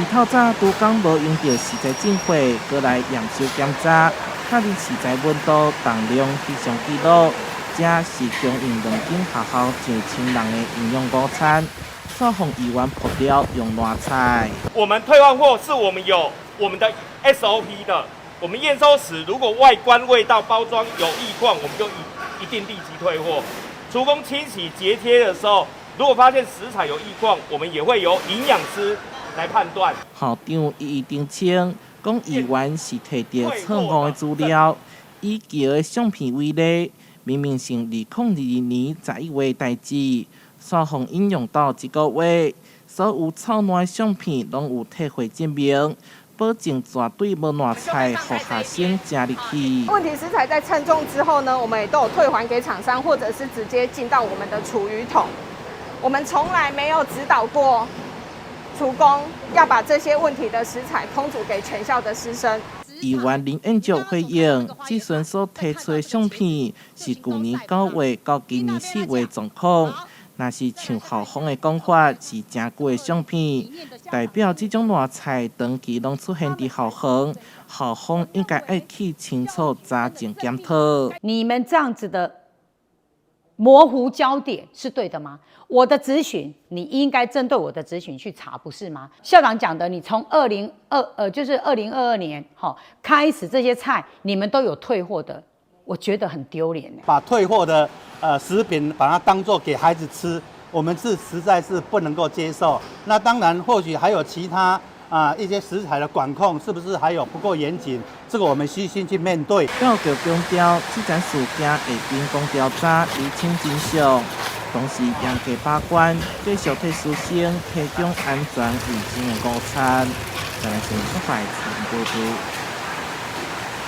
是透早拄讲无用到食材进货，过来验收检查，确认食材温度、重量非常记录，这是供应2间学校1000人的营养午餐。煞互议员破掉用烂菜。我们退换货是我们有我们的 SOP 的，我们验收时如果外观、味道、包装有异况，我们就一定立即退货。厨工清洗结贴的时候，如果发现食材有异况，我们也会由营养师来判断。校长一澄清，讲议员是摕到错误的资料，以旧的相片为例，明明是2022年11月的代志。双方应用到1个月，所有臭烂相片拢有退回证明，保证绝对无烂菜，互学生吃入去。问题食材在称重之后呢，我们也都有退还给厂商，或者是直接进到我们的厨余桶。我们从来没有指导过厨工要把这些问题的食材烹煮给全校的师生。议员林彦竹回应，之前所提出的相片是去年9月到今年4月的状况。若是像校方的讲法，是真旧的相片，代表这种烂菜长期拢出现伫校方，校方应该要去清楚查证检讨。你们这样子的模糊焦点是对的吗？我的质询，你应该针对我的质询去查，不是吗？校长讲的，你从就是2022年开始，这些菜你们都有退货的，我觉得很丢脸。把退货的食品把它当作给孩子吃，我们实在是不能够接受。那当然，或许还有其他一些食材的管控，是不是还有不够严谨？这个我们虚心去面对。教育强调，这件事件会秉公调查，厘清真相，同时严格把关，继续替师生提供安全卫生的午餐。台湾新闻台采访报道。